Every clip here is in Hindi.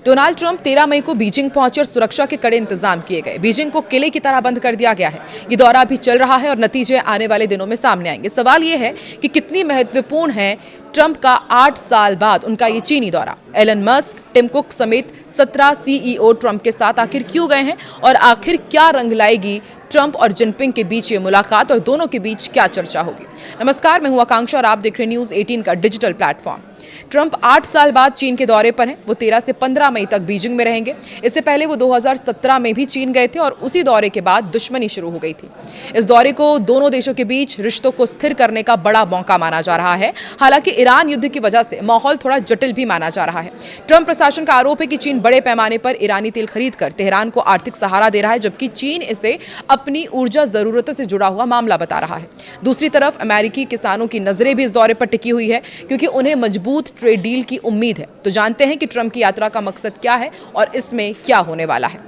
डोनाल्ड ट्रंप 13 मई को बीजिंग पहुंचे और सुरक्षा के कड़े इंतजाम किए गए। बीजिंग को किले की तरह बंद कर दिया गया है। ये दौरा अभी चल रहा है और नतीजे आने वाले दिनों में सामने आएंगे। सवाल ये है कि कितनी महत्वपूर्ण है ट्रंप का 8 साल बाद उनका ये चीनी दौरा। एलन मस्क, टिम कुक समेत 17 सीईओ ट्रंप के साथ आखिर क्यों गए हैं और आखिर क्या रंग लाएगी ट्रंप और जिनपिंग के बीच ये मुलाकात और दोनों के बीच क्या चर्चा होगी। नमस्कार, मैं हूं आकांक्षा और आप देख रहे हैं न्यूज़ 18 का डिजिटल प्लेटफॉर्म। ट्रंप 8 साल बाद चीन के दौरे पर हैं। वो 13 से 15 मई तक बीजिंग में रहेंगे। इससे पहले वो 2017 में भी चीन गए थे और उसी दौरे के बाद दुश्मनी शुरू हो गई थी। इस दौरे को दोनों देशों के बीच रिश्तों को स्थिर करने का बड़ा मौका माना जा रहा है। हालांकि ईरान युद्ध की वजह से माहौल थोड़ा जटिल भी माना जा रहा है। ट्रंप प्रशासन का आरोप है कि चीन बड़े पैमाने पर ईरानी तेल खरीदकर तेहरान को आर्थिक सहारा दे रहा है, जबकि चीन इसे अपनी ऊर्जा जरूरतों से जुड़ा हुआ मामला बता रहा है। दूसरी तरफ अमेरिकी किसानों की नजरें भी इस दौरे पर टिकी हुई है, क्योंकि उन्हें मजबूत ट्रेड डील की उम्मीद है। तो जानते हैं कि ट्रंप की यात्रा का मकसद क्या है और इसमें क्या होने वाला है।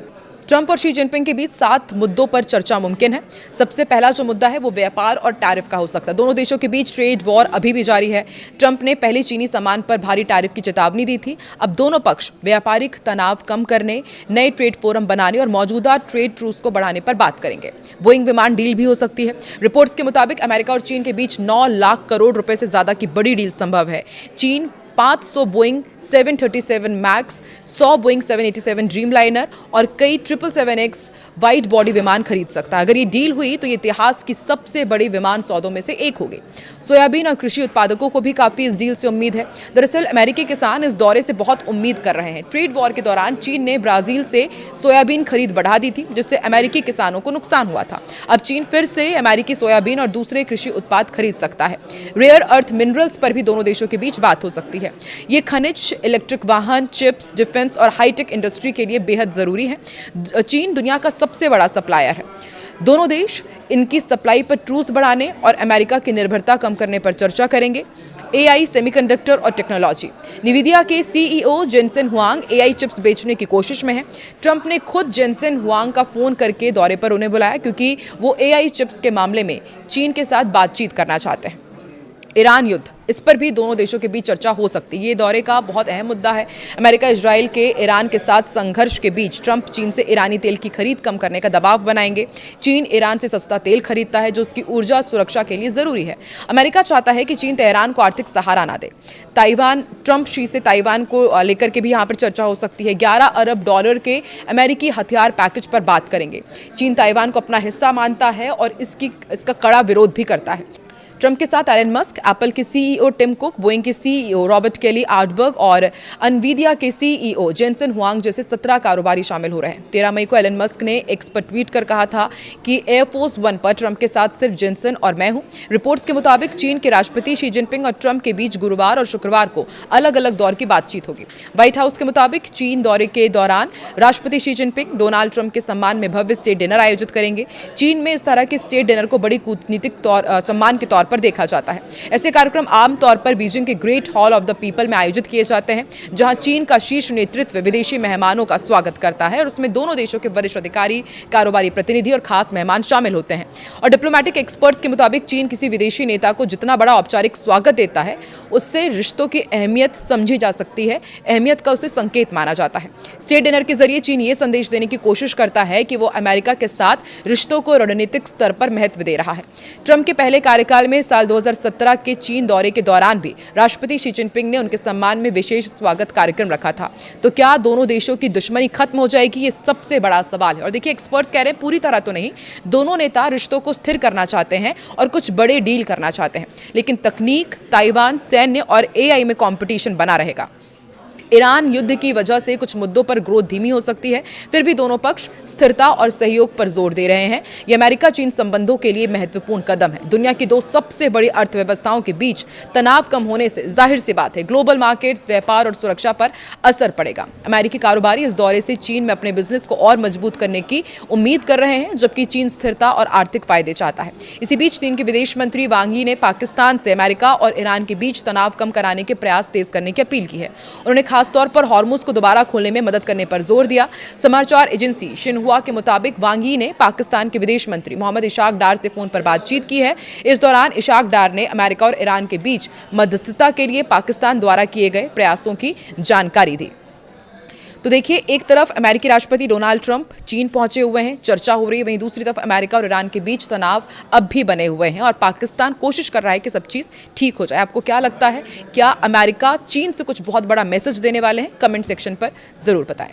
ट्रंप और शी जिनपिंग के बीच 7 मुद्दों पर चर्चा मुमकिन है। सबसे पहला जो मुद्दा है वो व्यापार और टैरिफ का हो सकता है। दोनों देशों के बीच ट्रेड वॉर अभी भी जारी है। ट्रंप ने पहले चीनी सामान पर भारी टैरिफ की चेतावनी दी थी। अब दोनों पक्ष व्यापारिक तनाव कम करने, नए ट्रेड फोरम बनाने और मौजूदा ट्रेड ट्रूस को बढ़ाने पर बात करेंगे। बोइंग विमान डील भी हो सकती है। रिपोर्ट्स के मुताबिक अमेरिका और चीन के बीच 9 लाख करोड़ रुपए से ज्यादा की बड़ी डील संभव है। चीन 500 बोइंग 737 मैक्स, 100 बोइंग 787 ड्रीमलाइनर और कई 777X वाइड बॉडी विमान खरीद सकता है। अगर ये डील हुई तो ये इतिहास की सबसे बड़ी विमान सौदों में से एक होगी। सोयाबीन और कृषि उत्पादकों को भी काफी इस डील से उम्मीद है। दरअसल अमेरिकी किसान इस दौरे से बहुत उम्मीद कर रहे हैं। ट्रेड वॉर के दौरान चीन ने ब्राजील से सोयाबीन खरीद बढ़ा दी थी, जिससे अमेरिकी किसानों को नुकसान हुआ था। अब चीन फिर से अमेरिकी सोयाबीन और दूसरे कृषि उत्पाद खरीद सकता है। रेयर अर्थ मिनरल्स पर भी दोनों देशों के बीच बात हो सकती है। ये खनिज इलेक्ट्रिक वाहन, चिप्स, डिफेंस और हाईटेक इंडस्ट्री के लिए बेहद जरूरी है। चीन दुनिया का सबसे बड़ा सप्लायर है। दोनों देश इनकी सप्लाई पर ट्रूस बढ़ाने और अमेरिका की निर्भरता कम करने पर चर्चा करेंगे। एआई, सेमीकंडक्टर और टेक्नोलॉजी। निविदिया के CEO Jensen Huang AI chips बेचने की कोशिश में हैं। ट्रंप ने खुद जेनसेन हुआंग का फोन करके दौरे पर उन्हें बुलाया, क्योंकि वो एआई चिप्स के मामले में चीन के साथ बातचीत करना चाहते हैं। ईरान युद्ध, इस पर भी दोनों देशों के बीच चर्चा हो सकती है। ये दौरे का बहुत अहम मुद्दा है। अमेरिका इजराइल के ईरान के साथ संघर्ष के बीच ट्रंप चीन से ईरानी तेल की खरीद कम करने का दबाव बनाएंगे। चीन ईरान से सस्ता तेल खरीदता है, जो उसकी ऊर्जा सुरक्षा के लिए जरूरी है। अमेरिका चाहता है कि चीन तेहरान को आर्थिक सहारा ना दे। ताइवान, ट्रंप शी से ताइवान को लेकर के भी यहाँ पर चर्चा हो सकती है। $11 अरब के अमेरिकी हथियार पैकेज पर बात करेंगे। चीन ताइवान को अपना हिस्सा मानता है और इसका कड़ा विरोध भी करता है। ट्रंप के साथ एलन मस्क, एप्पल के सीईओ टिम कुक, बोइंग के सीईओ रॉबर्ट केली आर्टबर्ग और अनवीडिया के सीईओ जेनसन हुआंग जैसे 17 कारोबारी शामिल हो रहे हैं। 13 मई को एलन मस्क ने एक्स पर ट्वीट कर कहा था कि एयरफोर्स 1 पर ट्रंप के साथ सिर्फ जेनसन और मैं हूं। रिपोर्ट्स के मुताबिक चीन के राष्ट्रपति शी जिनपिंग और ट्रंप के बीच गुरुवार और शुक्रवार को अलग अलग दौर की बातचीत होगी। व्हाइट हाउस के मुताबिक चीन दौरे के दौरान राष्ट्रपति शी जिनपिंग डोनाल्ड ट्रंप के सम्मान में भव्य स्टेट डिनर आयोजित करेंगे। चीन में इस तरह के स्टेट डिनर को बड़ी कूटनीतिक सम्मान के तौर पर देखा जाता है। ऐसे कार्यक्रम आमतौर पर बीजिंग के great hall of the people में आयोजित किए जाते हैं, जहां चीन का शीर्ष नेतृत्व विदेशी मेहमानों का स्वागत करता है और उसमें दोनों देशों के वरिष्ठ अधिकारी, कारोबारी प्रतिनिधि और खास मेहमान शामिल होते हैं। और डिप्लोमेटिक एक्सपर्ट्स के मुताबिक चीन किसी विदेशी नेता को जितना बड़ा औपचारिक स्वागत देता है, उससे रिश्तों की अहमियत समझी जा सकती है। अहमियत का उसे संकेत माना जाता है। स्टेट डिनर के जरिए चीन ये संदेश देने की कोशिश करता है कि वो अमेरिका के साथ रिश्तों को रणनीतिक स्तर पर महत्व दे रहा है। ट्रंप के पहले कार्यकाल में साल 2017 के चीन दौरे के दौरान भी राष्ट्रपति शी जिनपिंग ने उनके सम्मान में विशेष स्वागत कार्यक्रम रखा था। तो क्या दोनों देशों की दुश्मनी खत्म हो जाएगी? ये सबसे बड़ा सवाल है। और देखिए, एक्सपर्ट्स कह रहे हैं पूरी तरह तो नहीं। दोनों नेता रिश्तों को स्थिर करना चाहते हैं और कुछ बड़े डील करना चाहते हैं, लेकिन तकनीक, ताइवान, सैन्य और एआई में कंपटीशन बना रहेगा। ईरान युद्ध की वजह से कुछ मुद्दों पर ग्रोथ धीमी हो सकती है, फिर भी दोनों पक्ष स्थिरता और सहयोग पर जोर दे रहे हैं। यह अमेरिका चीन संबंधों के लिए महत्वपूर्ण कदम है। दुनिया की 2 सबसे बड़ी अर्थव्यवस्थाओं के बीच तनाव कम होने से जाहिर सी बात है ग्लोबल मार्केट्स, व्यापार और सुरक्षा पर असर पड़ेगा। अमेरिकी कारोबारी इस दौरे से चीन में अपने बिजनेस को और मजबूत करने की उम्मीद कर रहे हैं, जबकि चीन स्थिरता और आर्थिक फायदे चाहता है। इसी बीच चीन के विदेश मंत्री वांग यी ने पाकिस्तान से अमेरिका और ईरान के बीच तनाव कम कराने के प्रयास तेज करने की अपील की है। उन्होंने खासतौर पर हॉर्मुज को दोबारा खोलने में मदद करने पर जोर दिया। समाचार एजेंसी शिन्हुआ के मुताबिक वांग यी ने पाकिस्तान के विदेश मंत्री मोहम्मद इशाक डार से फोन पर बातचीत की है। इस दौरान इशाक डार ने अमेरिका और ईरान के बीच मध्यस्थता के लिए पाकिस्तान द्वारा किए गए प्रयासों की जानकारी दी। तो देखिए, एक तरफ अमेरिकी राष्ट्रपति डोनाल्ड ट्रंप चीन पहुंचे हुए हैं, चर्चा हो रही है, वहीं दूसरी तरफ अमेरिका और ईरान के बीच तनाव अब भी बने हुए हैं और पाकिस्तान कोशिश कर रहा है कि सब चीज़ ठीक हो जाए। आपको क्या लगता है, क्या अमेरिका चीन से कुछ बहुत बड़ा मैसेज देने वाले हैं? कमेंट सेक्शन पर ज़रूर बताएं।